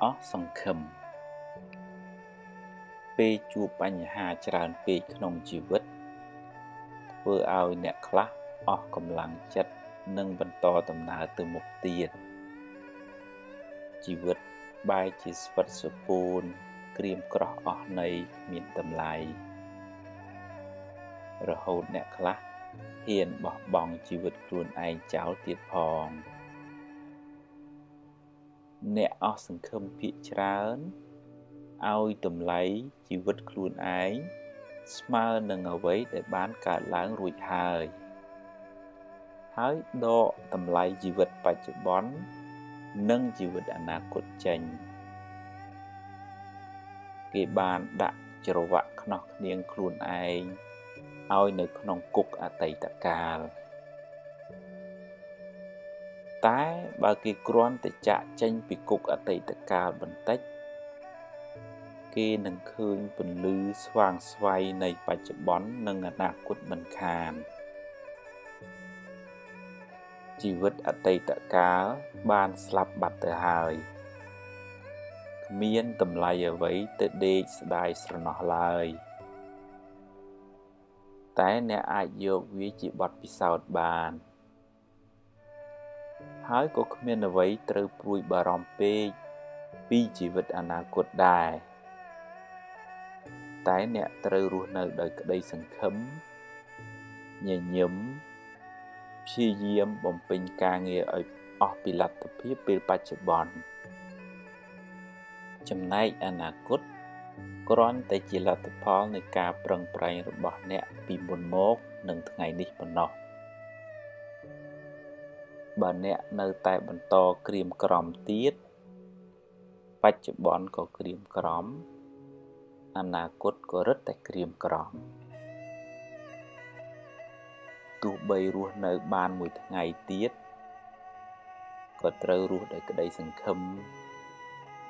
អស់សង្ឃឹមពេលជួបបញ្ហាច្រើនពេកក្នុងជីវិតធ្វើឲ្យអ្នកខ្លះអស់កម្លាំងចិត្តនិងបន្តដំណើរទៅមុខទៀតជីវិតបែរជាស្វិតសុពូនក្រៀមក្រោះអស់នៃគ្មានតម្លៃរហូតអ្នកខ្លះហ៊ានបោះបង់ជីវិតខ្លួនឯងចោលទៀតផងអ្នកអស់សង្ឃឹមភាគច្រើនឲ្យតម្លៃជីវិតខ្លួនឯងស្មើនឹងអ្វីដែលបានកើតឡើងរួចហើយដកតម្លៃជីវិតបច្ចុប្បន្ននិងជីវិតអនាគតចេញគេបានដាក់ច្រវាក់ខ្នោះគ្នាងខ្លួនឯងឲ្យនៅក្នុងគុកអតីតកាលតែបើគេគ្រាន់តែចាកចេញពីគុកអតីតកាលបន្តិចគេនឹងឃើញពន្លឺស្វាងស្វ័យនៃបច្ចុប្បន្ននិងអនាគតមិនខានជីវិតអតីតកាលបានស្លាប់បាត់ទៅហើយគ្មានតម្លៃអ្វីទៅដេកស្ដាយស្រណោះឡើយតែអ្នកអាចយកវាជាបទពិសោធន៍បានហើយក៏គ្មានអ្វីត្រូវព្រួយបារម្ភពេកពីជីវិតអនាគតដែរតែអ្នកត្រូវរស់នៅដោយក្តីសង្ឃឹមញញឹមព្យាយាមបំពេញការងារឲ្យអស់ពីលទ្ធភាពពេលបច្ចុប្បន្នចំណែកអនាគតគ្រាន់តែជាលទ្ធផលនៃការប្រឹងប្រែងរបស់អ្នកពីមុនមកនិងថ្ងៃនេះប៉ុណ្ណោះបើអ្នកនៅតែបន្តក្រៀមក្រំទៀតបច្ចុប្បន្នក៏ក្រៀមក្រំអនាគតក៏រឹតតែក្រៀមក្រំទោះបីរស់នៅបានមួយថ្ងៃទៀតក៏ត្រូវរស់ដោយក្តីសង្ឃឹម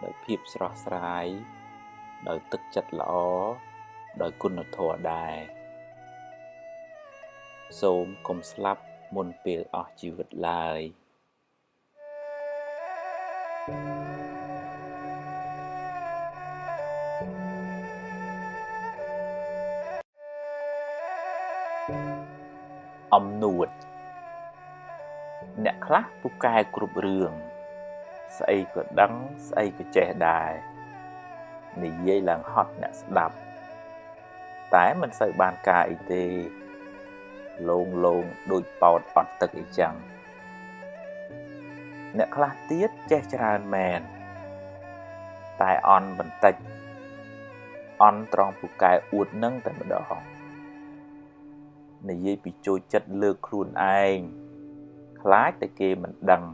ដោយភាពស្រស់ស្រាយដោយទឹកចិត្តល្អដោយគុណធម៌ដែរសូមកុំស្លាប់មុនពេលអស់ជីវិតឡើយអំនួតអ្នកខ្លះពូកែគ្រប់រឿងស្អីក៏ដឹងស្អីក៏ចេះដែរនិយាយឡើងហត់អ្នកស្ដាប់តែមិនសូវបានការអីទេលោងដូចប៉ោតអត់ទឹកអីចឹងអ្នកខ្លះទៀតចេះច្រើនមែនតែអន់បន្តិចអន់ត្រង់ពូកែអួតនឹងតែម្ដងនិយាយពីចូលចិត្តលើកខ្លួនឯងខ្លាចតែគេមិនដឹង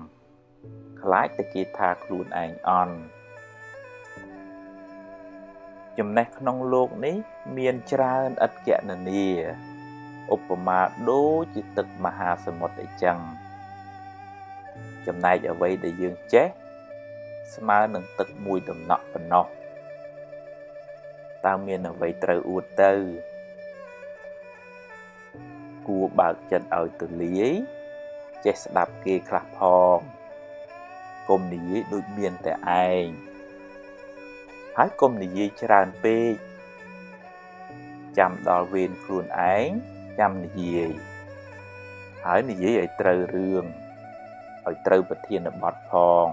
ខ្លាចតែគេថាខ្លួនឯងអន់ចំណេះក្នុងលោកនេះមានច្រើនឥតគណនាឧបមាដូចជាទឹកមហាសមុទ្រអីចឹងចំណែកអ្វីដែលយើងចេះស្មើនឹងទឹកមួយដំណក់ប៉ុណ្ណោះតើមានអ្វីត្រូវអួតទៅគួរបើកចិត្តឲ្យទូលាយចេះស្ដាប់គេខ្លះផងកុំនិយាយដូចមានតែឯងហើយកុំនិយាយច្រើនពេកចាំដល់វេនខ្លួនឯងចាំនិយាយហើយនិយាយឲ្យត្រូវរឿងឲ្យត្រូវប្រធានបទផង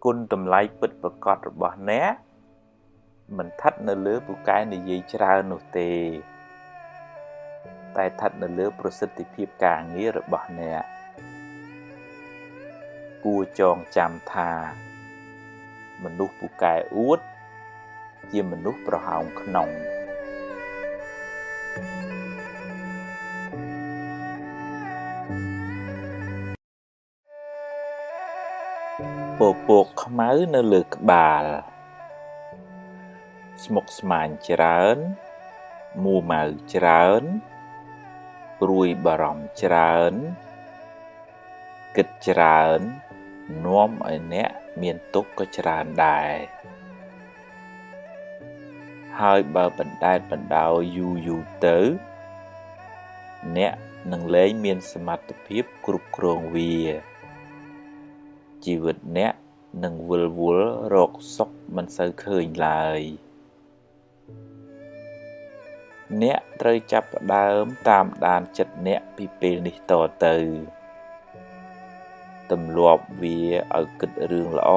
គុណតម្លៃពិតប្រាកដរបស់អ្នកមិនស្ថិតនៅលើពូកែនិយាយច្រើននោះទេតែស្ថិតនៅលើប្រសិទ្ធភាពការងាររបស់អ្នកគួរចងចាំថាមនុស្សពូកែអួតជាមនុស្សប្រហោងក្នុងពពកខ្មៅនៅលើក្បាលស្មុគស្មាញច្រើនមួម៉ៅច្រើនព្រួយបារម្ភច្រើនគិតច្រើននាំឲ្យអ្នកមានទុក្ខក៏ច្រើនដែរហើយបើបណ្ដែតបណ្ដោយយូរទៅអ្នកនឹងលែងមានសមត្ថភាពគ្រប់គ្រងវា ជីវិតអ្នកនឹងវិលវល់រកសុខមិនសូវឃើញឡើយអ្នកត្រូវចាប់ផ្ដើមតាមដានចិត្តអ្នកពីពេលនេះតទៅទម្លាប់វាឲ្យគិតរឿងល្អ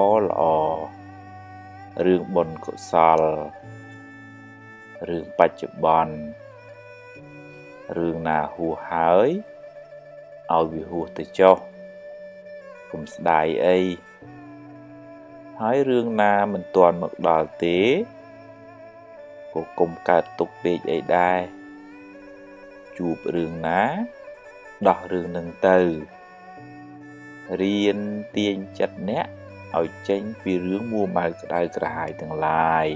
រឿងបុណ្យកុសលរឿងបច្ចុប្បន្នរឿងណាហួសហើយឲ្យវាហួសទៅចុះកុំស្ដាយអីហើយរឿងណាមិនទាន់មកដល់ទេក៏កុំកើតទុកពេកអីដែរជួបរឿងណាដោះរឿងនឹងទៅរៀនទាញចិត្តអ្នកឲ្យចេញពីរឿងមួម៉ៅក្តៅក្រហាយទាំងឡាយ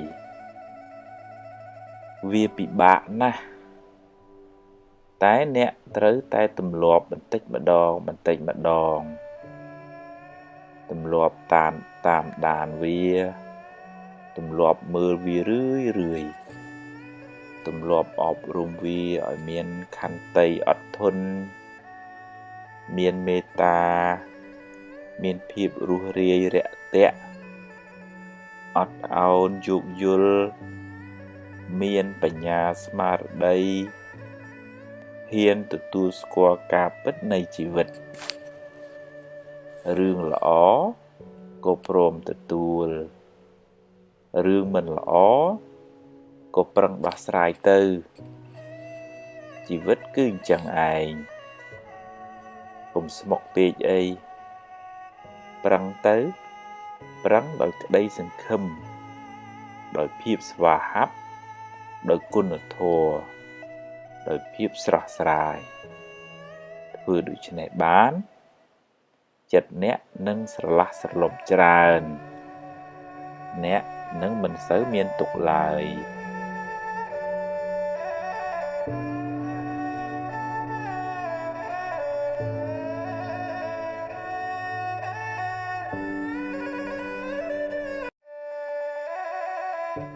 វាពិបាកណាស់តែអ្នកត្រូវតែទម្លាប់បន្តិចម្ដងទម្លាប់តាមដានវាទម្លាប់មើលវារឿយទម្លាប់អប់រំវាឲ្យមានខន្តីអត់ធន់មានមេត្តាមានភាពរួសរាយរាក់ទាក់អត់ឱនយោគយល់មានបញ្ញាស្មារតីហ៊ានទទួលស្គាល់ការពិតនៃជីវិតរឿងល្អក៏ព្រមទទួលរឿងមិនល្អក៏ប្រឹងដោះស្រាយទៅជីវិតគឺអញ្ចឹងឯងកុំស្មុគពេកអីប្រឹងទៅប្រឹងដោយក្តីសង្ឃឹមដោយភាពស្វាហាប់ដោយគុណធម៌ដោយភាពស្រស់ស្រាយធ្វើដូច្នេះបានចិត្តអ្នកនឹងស្រឡះស្រឡំច្រើនអ្នកនឹងមិនសូវមានទុក្ខឡើយ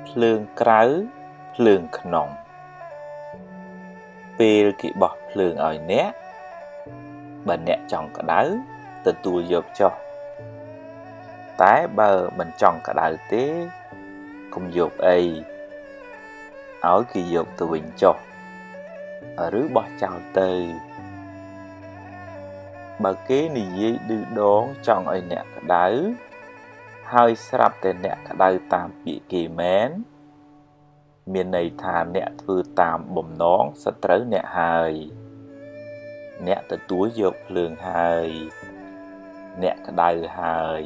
ភ្លើងក្រៅភ្លើងក្នុងពេលគេបោះភ្លើងឲ្យអ្នកបើអ្នកចង់ក្តៅទទួលយកចុះតែបើមិនចង់ក្តៅទេកុំយកអីឲ្យគេយកទៅវិញចុះឬបោះចោលទៅបើគេនិយាយឌឺដងចង់ឲ្យអ្នកក្តៅហើយស្រាប់តែអ្នកក្តៅតាមពាក្យគេមែនមានន័យថាអ្នកធ្វើតាមបំណងសត្រូវអ្នកហើយអ្នកទទួលយកភ្លើងហើយអ្នកក្តៅហើយ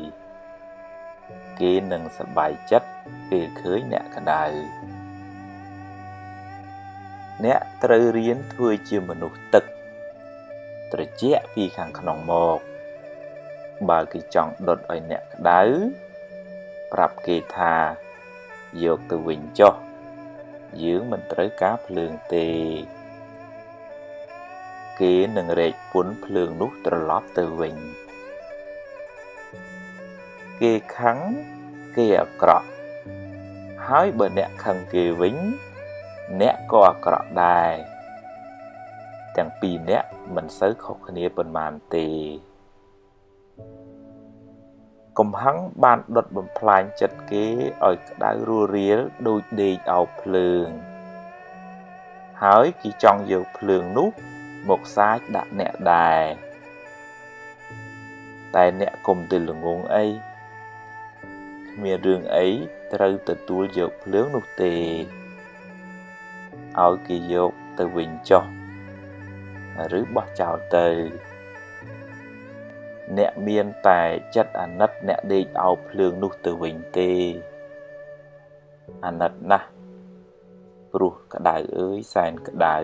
គេនឹងសប្បាយចិត្តពេលឃើញអ្នកក្តៅអ្នកត្រូវរៀនធ្វើជាមនុស្សទឹកត្រជាក់ពីខាងក្នុងមកបើគេចង់ដុតឲ្យអ្នកក្តៅប្រាប់គេថាយកទៅវិញចុះយើងមិនត្រូវការភ្លើងទេគេនឹងរែកពុនភ្លើងនោះត្រឡប់ទៅវិញគេខឹងគេអាក្រក់ហើយបើអ្នកខឹងគេវិញអ្នកក៏អាក្រក់ដែរទាំងពីរអ្នកមិនសូវខុសគ្នាប៉ុន្មានទេកំហឹងបានដុតបំផ្លាញចិត្តគេឲ្យក្តៅរួសរាលដូចដេកអោបភ្លើងហើយគេចង់យកភ្លើងនោះមកសាចដាក់អ្នកដែរតែអ្នកកុំទៅល្ងងអីគ្មានរឿងអីត្រូវទទួលយកភ្លើងនោះទេឲ្យគេយកទៅវិញចុះឬបោះចោលទៅអ្នកមានតែចិត្តអាណិតអ្នកដេកអោបភ្លើងនោះទៅវិញទេអាណិតណាស់ព្រោះក្តៅអើយសែនក្តៅ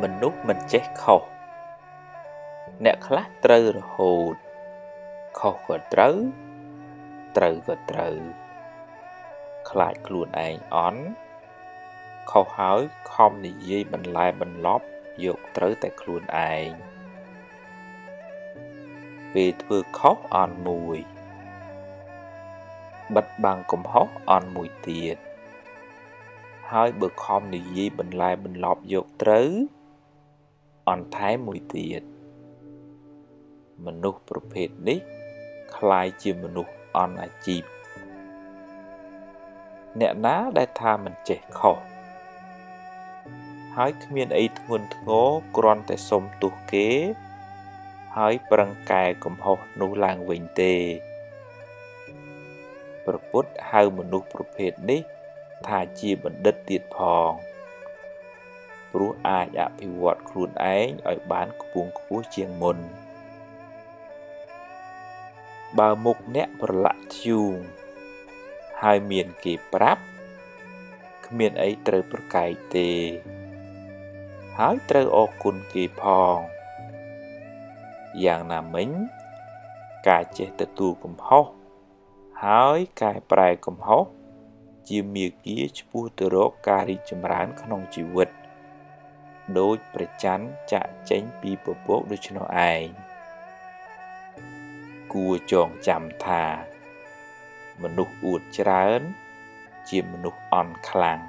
មនុស្សមិនចេះខុសអ្នកខ្លះត្រូវរហូតខុសក៏ត្រូវត្រូវក៏ត្រូវខ្លាចខ្លួនឯងអន់ខុសហើយខំនិយាយបន្លែបន្លប់យកត្រូវតែខ្លួនឯងពេលធ្វើខុសអន់មួយបិទបាំងកំហុសអន់មួយទៀតហ ហើយបើខំនិយាយបន្លែបន្លប់យកត្រូវអន់ថែមមួយទៀតមនុស្សប្រភេទនេះคล้ายជាមនុស្សអន់អាជីពអ្នកណាដែលថាមិនចេះខុសហើយគ្មានអីធ្ងន់ធ្ងរគ្រាន់តែសុំទោសគេហើយប្រឹងកែកំហុសនោះឡើងវិញទេព្រះពុទ្ធហៅមនុស្សប្រភេទនេះថាជាបណ្ឌិតទៀតផងព្រោះអាចអភិវឌ្ឍខ្លួនឯងឲ្យបានខ្ពង់ខ្ពស់ជាងមុនបើមុខអ្នកប្រឡាក់ធ្យូងហើយមានគេប្រាប់គ្មានអីត្រូវប្រកែកទេហើយត្រូវអរគុណគេផងយ៉ាងណាមិញការចេះទទួលកំហុសហើយកែប្រែកំហុសជាមាគ៌ាឆ្ពោះទៅរកការរីកចម្រើនក្នុងជីវិតដោយព្រះច័ន្ទចាក់ចេញពីពពកដូច្នោះឯងគួរចងចាំថាមនុស្សអួតច្រើនជាមនុស្សអន់ខ្លាំង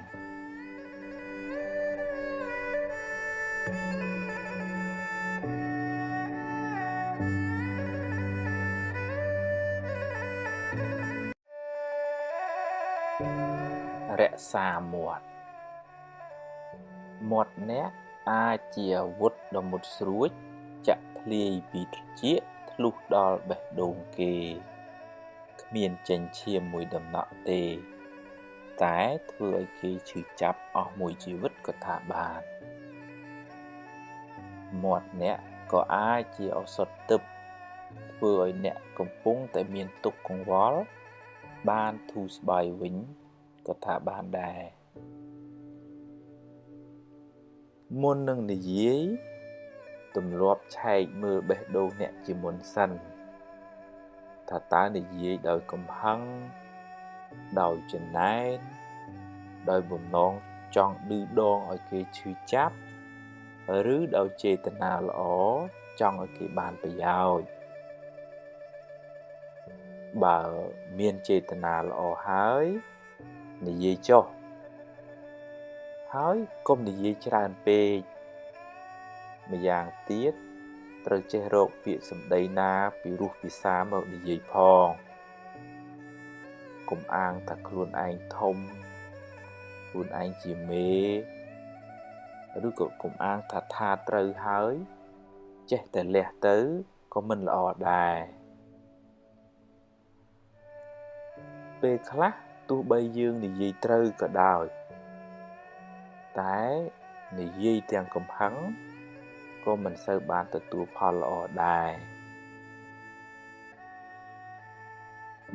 រក្សាមាត់អ្នកអាចជាអាវុធដ៏មុតស្រួចចាក់ធ្លាយពីត្រចៀកធ្លុះដល់បេះដូងគេគ្មានចេញឈាមមួយដំណក់ទេតែធ្វើឲ្យគេឈឺចាប់អស់មួយជីវិតក៏ថាបានមាត់អ្នកក៏អាចជាឱសថទិព្វធ្វើឲ្យអ្នកកំពុងតែមានទុក្ខកង្វល់បានធូរស្បើយវិញក៏ថាបានដែរមុននឹងនិយាយទម្លាប់ឆែកមើលបេះដូងអ្នកជាមុនសិនថាតើនិយាយដោយកំហឹងដោយចំណែនដោយបំណងចង់ឌឺដងឲ្យគេឈឺចាប់ឬដោយចេតនាល្អចង់ឲ្យគេបានប្រយោជន៍បើមានចេតនាល្អហើយនិយាយចុះហើយកុំនិយាយច្រើនពេកម្យ៉ាងទៀតត្រូវចេះរកពាក្យសម្ដីណាពីរោះពិសាមកនិយាយផងកុំអាងថាខ្លួនឯងធំខ្លួនឯងជាមេឬក៏កុំអាងថាត្រូវហើយចេះតែលះទៅក៏មិនល្អដែរពេលខ្លះទោះបីយើងនិយាយត្រូវក៏ដោយតែនិយាយទាំងកំហឹងក៏មិនសូវបានទទួលផលល្អដែរ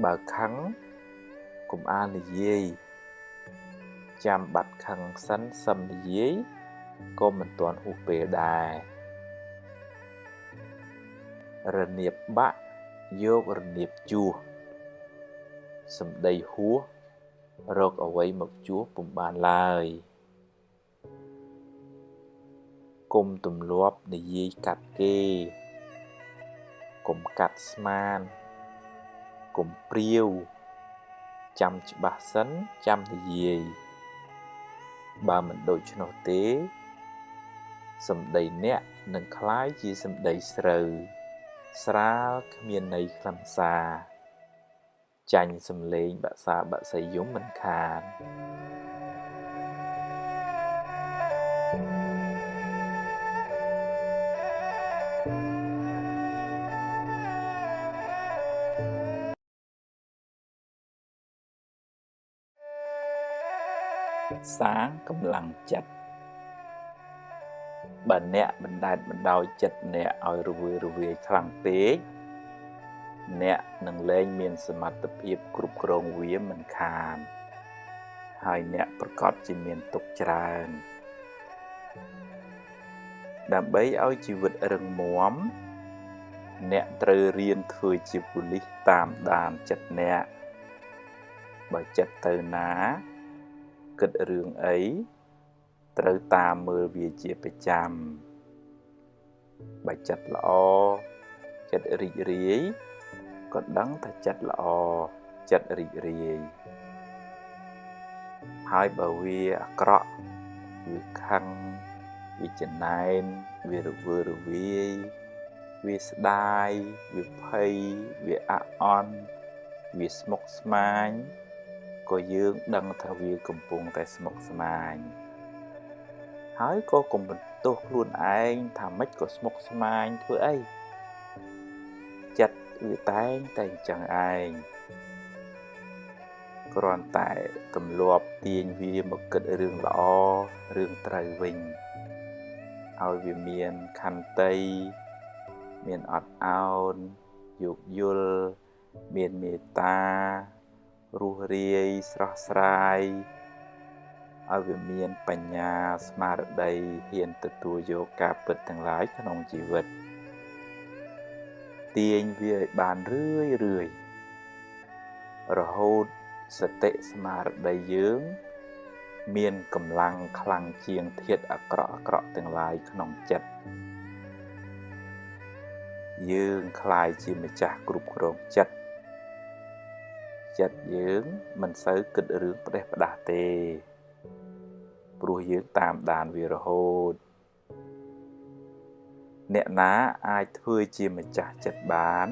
បើខឹងកុំអាលនិយាយចាំបាត់ខឹងសិនសឹមនិយាយក៏មិនទាន់ហួសពេលដែររនៀបបាក់យករនៀបជួសសម្ដីហួសរកអ្វីមកជួសពុំបានឡើយកុំទម្លាប់និយាយកាត់គេកុំកាត់ស្មានកុំព្រាវចាំច្បាស់សិនចាំនិយាយបើមិនដូច្នោះទេសម្ដីអ្នកនឹងคล้ายជាសម្ដីស្រូវស្រាលគ្មានន័យខ្លឹមសារចាញ់សំឡេងបក្សាបក្សីយំមិនខានសាងកម្លាំងចិត្តបើអ្នកបណ្ដែតបណ្ដោយចិត្តអ្នកឲ្យរវើរវាយខ្លាំងពេកអ្នកនឹងលែងមានសមត្ថភាពគ្រប់គ្រងវាមិនខានហើយអ្នកប្រកាសជាមានទុក្ខច្រើនដើម្បីឲ្យជីវិតរឹងមាំអ្នកត្រូវរៀនធ្វើជាប៉ូលីសតាមដានចិត្តអ្នកបើចិត្តទៅណាគិតរឿងអីត្រូវតាមមើលវាជាប្រចាំបើចិត្តល្អចិត្តរីករាយក៏ដឹងថាចិត្តល្អចិត្តរីករាយហ ហើយបើវាអាក្រក់វាខឹងវាចំណែនវារវើរវាយវាស្ដាយវាភ័យវាអាក់អន់វាស្មុគស្មាញក៏យើងដឹងថាវាកំពុងតែស្មុគស្មាញហើយក៏កុំបន្ទោសខ្លួនឯងថាម៉េចក៏ស្មុគស្មាញធ្វើអីចិត្តវាតែងតែអញ្ចឹងឯងគ្រាន់តែទម្លាប់ទាញវាមកគិតរឿងល្អរឿងត្រូវវិញឲ្យវាមានខន្តីមានអត់ឱនយោគយល់មានមេត្តារស់រាយស្រស់ស្រាយឲ្យវាមានបញ្ញាស្មារតីហ៊ានទទួលយកការពិតទាំងឡាយក្នុងជីវិតទាញវាឲ្យបានរឿយរហូតសតិស្មារតីយើងមានកម្លាំងខ្លាំងជាងធាតុអាក្រក់ទាំងឡាយក្នុងចិត្តយើងក្លាយជាម្ចាស់គ្រប់គ្រងចិត្តយើងមិនសូវគិតរឿងផ្ដេសផ្ដាស់ទេព្រោះយើងតាមដានវារហូតអ្នកណាអាចធ្វើជាម្ចាស់ចិត្តបាន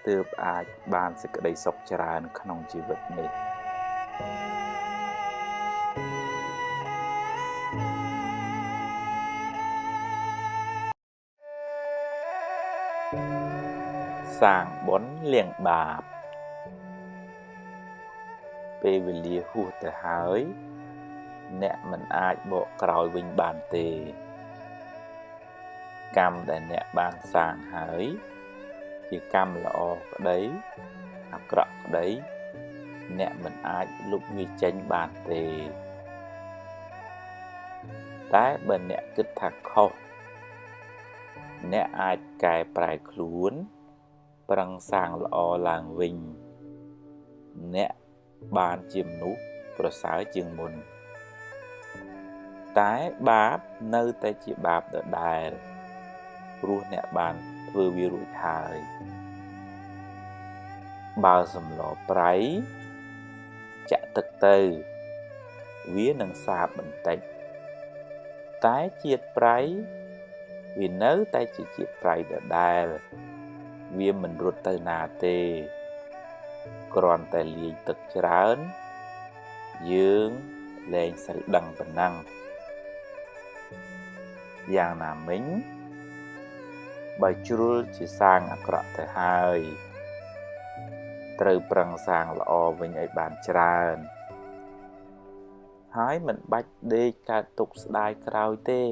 ទើបអាចបានសេចក្តីសុខច្រើនក្នុងជីវិតនេះសាងបុណ្យលាងបាបពេលវេលាហួសទៅហើយអ្នកមិនអាចបកក្រោយវិញបានទេកម្មដែលអ្នកបានសាងហើយជាកម្មល្អក្តីអាក្រក់ក្តីអ្នកមិនអាចលុបវាចេញបានទេតែបើអ្នកគិតថាខុសអ្នកអាចកែប្រែខ្លួនប្រឹងសាងល្អឡើងវិញអ្នកបានជាមនុស្សប្រសើរជាងមុនតែបាបនៅតែជាបាបដដែលព្រោះអ្នកបានធ្វើវារួចហើយបើសម្លប្រៃចាក់ទឹកទៅវានឹងសាបបន្តិចតែជាតិប្រៃវានៅតែជាជាតិប្រៃដដែលវាមិនរត់ទៅណាទេគ្រាន់តែលាយទឹកច្រើនយើងលែងសូវដឹងប៉ុណ្ណឹងយ៉ាងណាមិញបើជ្រុលជាសាងអាក្រក់ទៅហើយត្រូវប្រឹងសាងល្អវិញឲ្យបានច្រើនហើយមិនបាច់ដេកកើតទុក្ខស្ដាយក្រោយទេ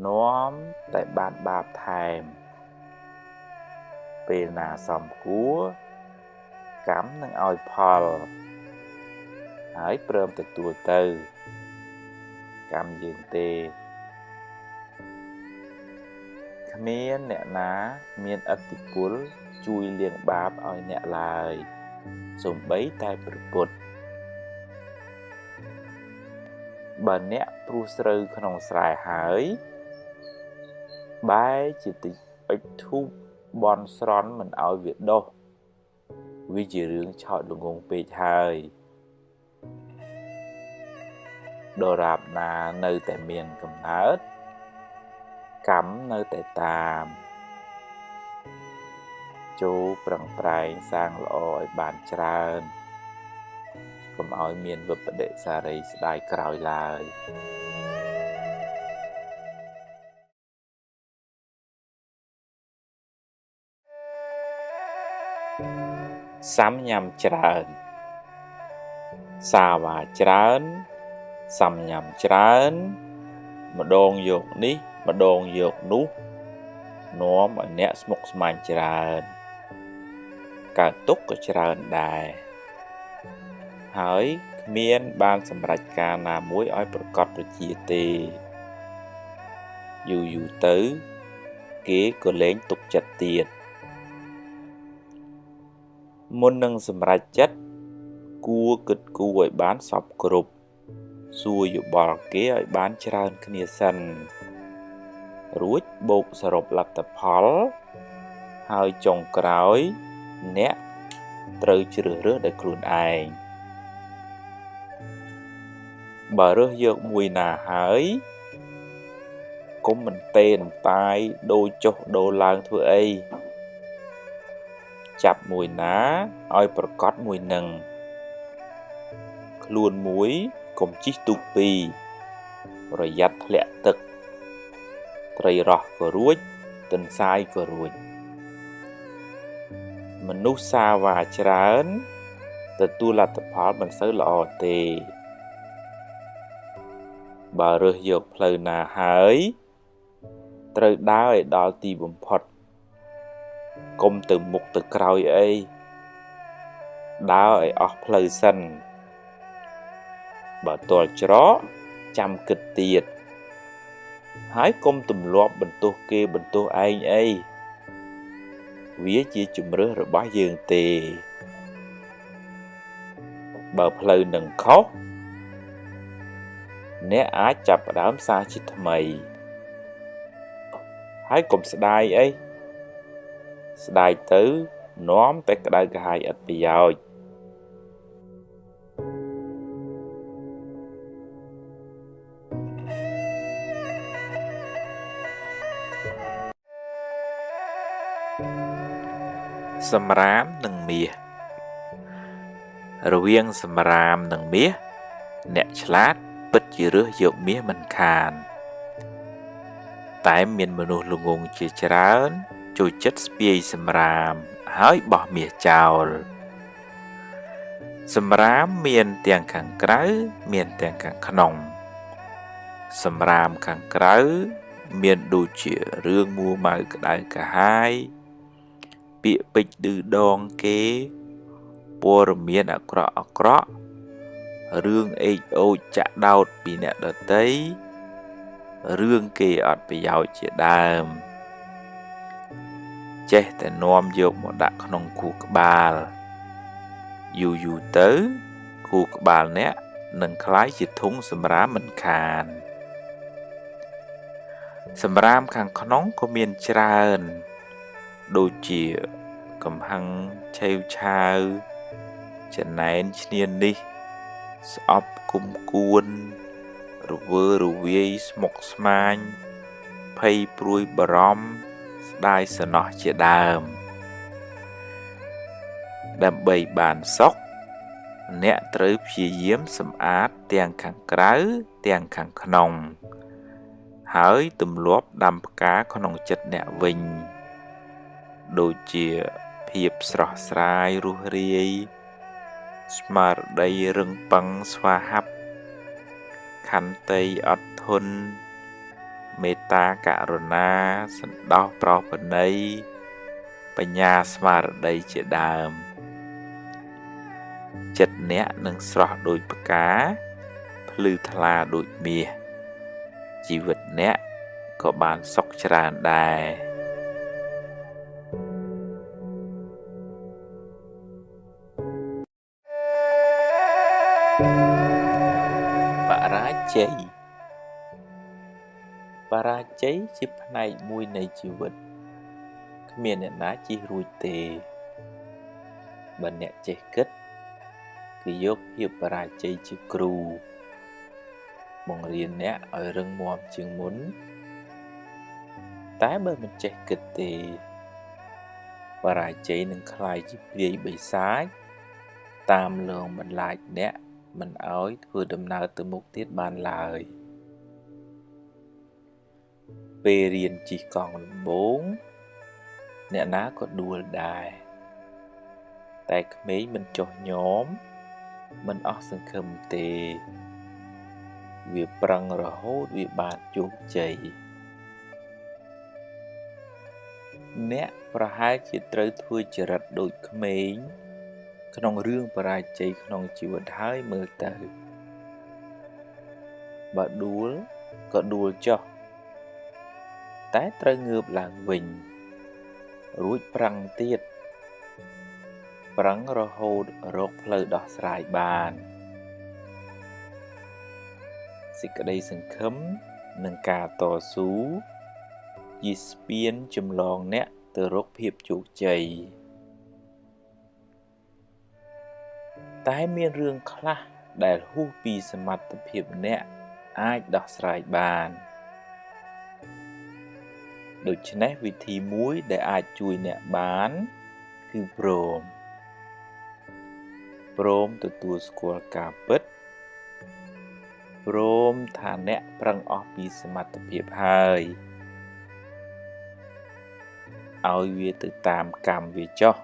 នាំតែបានបាបថែមពេលណាសមគួរកម្មនឹងឲ្យផលហើយព្រមទទួលទៅកម្មយើងទេគ្មានអ្នកណាមានឥទ្ធិពលជួយលាងបាបឲ្យអ្នកឡើយសូម្បីតែព្រះពុទ្ធបើអ្នកព្រោះស្រូវក្នុងស្រែហើយបែរជាតិចអុជធូបបន់ស្រន់មិនឲ្យវាដុះវាជារឿងឆោតល្ងង់ពេកហើយដរាបណានៅតែមានកំណើតកម្មនៅតែតាមចូលប្រឹងប្រែងសាងល្អឲ្យបានច្រើនកុំឲ្យមានវិប្បដិសារីស្ដាយក្រោយឡើយសាំញ៉ាំច្រើនសាវ៉ាច្រើនសាំញ៉ាំច្រើនម្ដងយកនេះម្ដងយកនោះនាំឲ្យអ្នកស្មុគស្មាញច្រើនកើតទុក្ខក៏ច្រើនដែរហើយគ្មានបានសម្រេចការណាមួយឲ្យប្រកបប្រជាទេយូរទៅគេក៏លែងទុកចិត្តទៀតមុននឹងសម្រេចចិត្តគួរគិតគូរឲ្យបានសព្វគ្រប់សួរយោបល់គេឲ្យបានច្រើនគ្នាសិនរួចបូកសរុបលទ្ធផលហើយចុងក្រោយអ្នកត្រូវជ្រើសរើសដោយខ្លួនឯង បើរើសយកមួយណាហើយគុំមិនទេនតាយដូរចុះដូរឡើងធ្វើអីចាប់មួយណាឲ្យប្រកបមួយនឹងខ្លួនមួយកុំជិះទូកពីរប្រយ័ត្នធ្លាក់ទឹកត្រីរ៉ស់ក៏រួចទន្សាយក៏រួចមនុស្សសាវ៉ាច្រើនទទួលលទ្ធផលមិនសូវល្អទេបើរើសយកផ្លូវណាហើយត្រូវដើរឲ្យដល់ទីបំផុតកុំទៅមុខទៅក្រោយអីដើរឲ្យអស់ផ្លូវសិនបើទាល់ច្រកចាំគិតទៀតហើយកុំទម្លាប់បន្ទោសគេបន្ទោសឯងអីវាជាជំរើសរបស់យើងទេបើផ្លូវនឹងខុសអ្នកអាចចាប់ផ្ដើមសារជាថ្មីហើយកុំស្ដាយអីស្ដាយទៅនាំតែក្តៅក្រហាយឥតប្រយោជន៍សម្រាមនិងមាសរវាងសម្រាមនិងមាសអ្នកឆ្លាតពិតជារើសយកមាសមិនខានតែមានមនុស្សល្ងងជាច្រើនចូលចិត្តស្ពាយសម្រាមហើយបោះមាសចោលសម្រាមមានទាំងខាងក្រៅមានទាំងខាងក្នុងសម្រាមខាងក្រៅមានដូចជារឿងមួម៉ៅក្តៅក្រហាយពាក្យពេចន៍ឌឺដងគេព័ត៌មានអាក្រក់រឿងអេកអូចចាក់ដោតពីអ្នកដទៃរឿងគេអត់ប្រយោជន៍ជាដើមចេះតែនាំយកមកដាក់ក្នុងខួរក្បាលយូរទៅខួរក្បាលអ្នកនឹងคล้ายជាធុងសម្រាមមិនខានសម្រាមខាងក្នុងក៏មានច្រើនដូចជាកំហឹងឆេវឆាវចំណែនឈ្នានីសស្អប់គុំគួនរវើរវាយស្មុគស្មាញភ័យព្រួយបារម្ភស្ដាយសំណោះជាដើមដើម្បីបានសុខអ្នកត្រូវព្យាយាមសម្អាតទាំងខាងក្រៅទាំងខាងក្នុងហើយទម្លាប់ដាំផ្កាក្នុងចិត្តអ្នកវិញដូចជាភាពស្រស់ស្រាយរស់រាយស្មារតីរឹងប៉ឹងស្វាហាប់ខន្តីអត់ធន់មេត្តាករុណាសន្តោសប្រោសប្រណីបញ្ញាស្មារតីជាដើមចិត្តអ្នកនឹងស្រស់ដូចផ្កាភ្លឺថ្លាដូចមាសជីវិតអ្នកក៏បានសុខច្រើនដែរបរាជ័យបរាជ័យជាផ្នែកមួយនៃជីវិតគ្មានអ្នកណាជិះរួចទេបើអ្នកចេះគិតគឺយកភាពបរាជ័យជាគ្រូបង្រៀនអ្នកឲ្យរឹងមាំជាងមុនតែបើមិនចេះគិតទេបរាជ័យនឹងคล้ายជាព្រាយបិសាចតាមលងបន្លាចអ្នកមិនឲ្យធ្វើដំណើរទៅមុខទៀតបានឡើយពេលរៀនជិះកង់ដំបូងអ្នកណាក៏ដួលដែរតែក្មេងមិនចុះញ័រមិនអស់សង្ឃឹមទេវាប្រឹងរហូតវាបានជោគជ័យអ្នកប្រហែលជាត្រូវធ្វើចរិតដូចក្មេងក្នុងរឿងបរាជ័យក្នុងជីវិតហើយមើលទៅបើដួលក៏ដួលចុះតែត្រូវងើបឡើងវិញរួចប្រឹងទៀតប្រឹងរហូតរកផ្លូវដោះស្រាយបានសេចក្តីសង្ឃឹមនិងការតស៊ូជាស្ពានចម្លងអ្នកទៅរកភាពជោគជ័យតែមានរឿងខ្លះ ដែលហួសពីសមត្ថភាពអ្នកអាចដោះស្រាយបានដូច្នេះវិធីមួយដែលអាចជួយអ្នកបានគឺព្រមទទួលស្គាល់ការពិតព្រមថាអ្នកប្រឹងអស់ពីសមត្ថភាពហើយឲ្យវាទៅតាមកម្មវាចុះ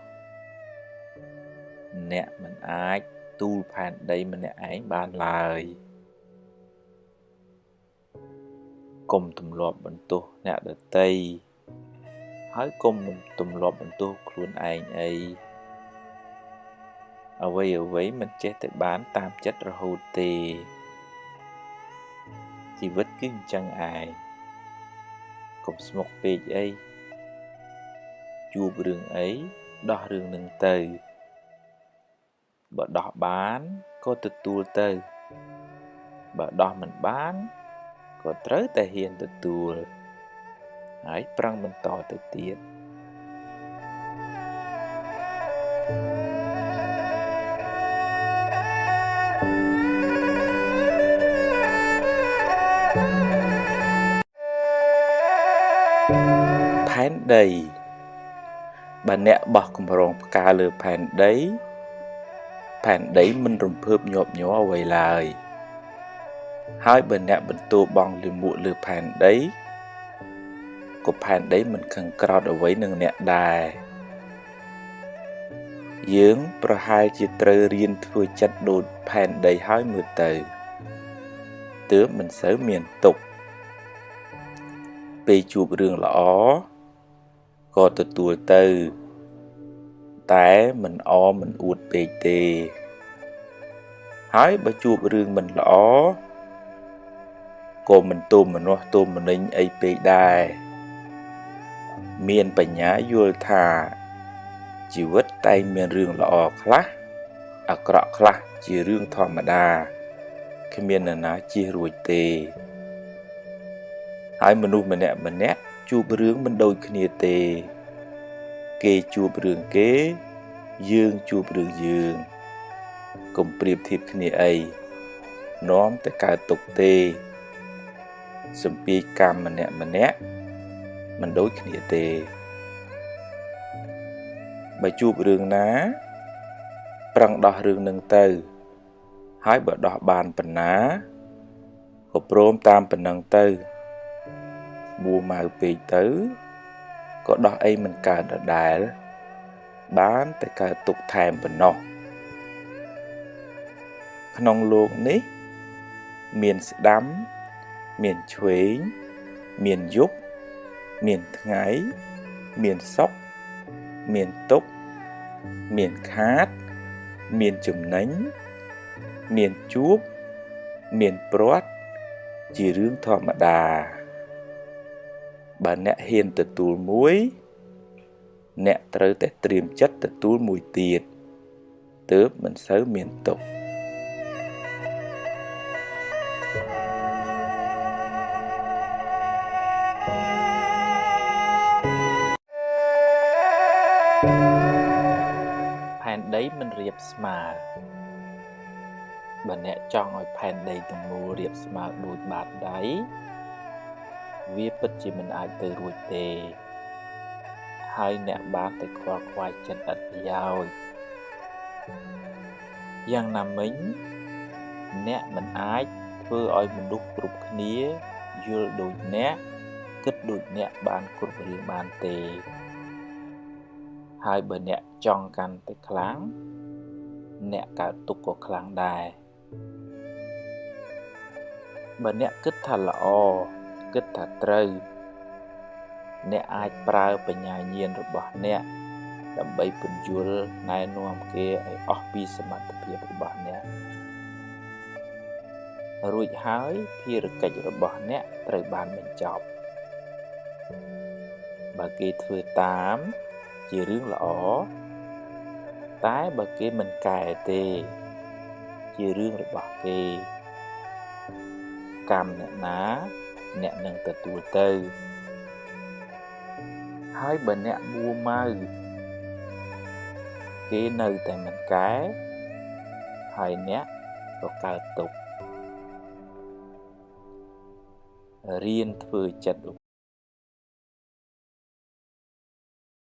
អ្នកមិនអាចទូលផែនដីម្នាក់ឯងបានឡើយកុំទម្លាប់បន្ទោសអ្នកដទៃហើយកុំទម្លាប់បន្ទោសខ្លួនឯងអីអ្វីមិនចេះតែបានតាមចិត្តរហូតទេជីវិតគឺអញ្ចឹងឯងកុំស្មុគពេកអីជួបរឿងអីដោះរឿងនឹងទៅបើដោះបានក៏ទទួលទៅបើដោះមិនបានក៏ត្រូវតែហ៊ានទទួលហើយប្រឹងបន្តទៅទៀតផែនដីបើអ្នកបោះកម្រងផ្កាលើផែនដីមិនរំភើបញាប់ញ័រអ្វីឡើយហើយបើអ្នកបន្ទោបង់លាមកលើផែនដីក៏ផែនដីមិនខឹងក្រោធអ្វីនឹងអ្នកដែរយើងប្រហែលជាត្រូវរៀនធ្វើចិត្តដូចផែនដីហើយមើលទៅទើបមិនសូវមានទុក្ខពេលជួបរឿងល្អក៏ទទួលទៅតែមិនមិនអួតពេកទេហើយបើជួបរឿងមិនល្អក៏មិនទោមនោះទោមនិញអីពេកដែរមានបញ្ញាយល់ថាជីវិតតែងមានរឿងល្អខ្លះអាក្រក់ខ្លះជារឿងធម្មតាគ្មាននរណាជៀសរួចទេហើយមនុស្សម្នាក់ជួបរឿងមិនដូចគ្នាទេគេជួបរឿងគេយើងជួបរឿងយើងកុំប្រៀបធៀបគ្នាអីនាំតែកើតទុក្ខទេសម្ពាយកម្មម្នាក់មិនដូចគ្នាទេបើជួបរឿងណាប្រឹងដោះរឿងនឹងទៅហើយបើដោះបានប៉ុណ្ណាក៏ព្រមតាមប៉ុណ្ណឹងទៅបួម៉ៅពេកទៅក៏ដោះអីមិនកើតដដែលបានតែកើតទុកថែមប៉ុណ្ណោះក្នុងលោកនេះមានស្ដាំមានឆ្វេងមានយប់មានថ្ងៃមានសុខមានទុក្ខមានខាតមានចំណេញមានជួបមានព្រាត់ជារឿងធម្មតាបើអ្នកហ៊ានទទួលមួយអ្នកត្រូវតែត្រៀមចិត្តទទួលមួយទៀតទើបមិនសូវមានទុក្ខផែនដីមិនរាបស្មើបើអ្នកចង់ឲ្យផែនដីទាំងមូលរាបស្មើដូចបាតដៃវាពិតជាមិនអាចទៅរួចទេហើយអ្នកបានតែខ្វល់ខ្វាយចិត្តឥតប្រយោជន៍យ៉ាងណាមិញអ្នកមិនអាចធ្វើឲ្យមនុស្សគ្រប់គ្នាយល់ដូចអ្នកគិតដូចអ្នកបានគ្រប់រឿងបានទេហើយបើអ្នកចង់កាន់តែខ្លាំងអ្នកកើតទុក្ខក៏ខ្លាំងដែរបើអ្នកគិតថាល្អគិតថាត្រូវអ្នកអាចប្រើបញ្ញាញាណរបស់អ្នកដើម្បីពន្យល់ណែនាំគេឲ្យអស់ពីសមត្ថភាពរបស់អ្នករួចហើយភារកិច្ចរបស់អ្នកត្រូវបានបញ្ចប់បើគេធ្វើតាមជារឿងល្អតែបើគេមិនកែទេជារឿងរបស់គេកម្មអ្នកណាអ្នកនឹងទទួលទៅហើយបើអ្នកមួម៉ៅគេនៅតែមិនកែហើយអ្នក ក៏កើតទុក្ខរៀនធ្វើចិត្តឧ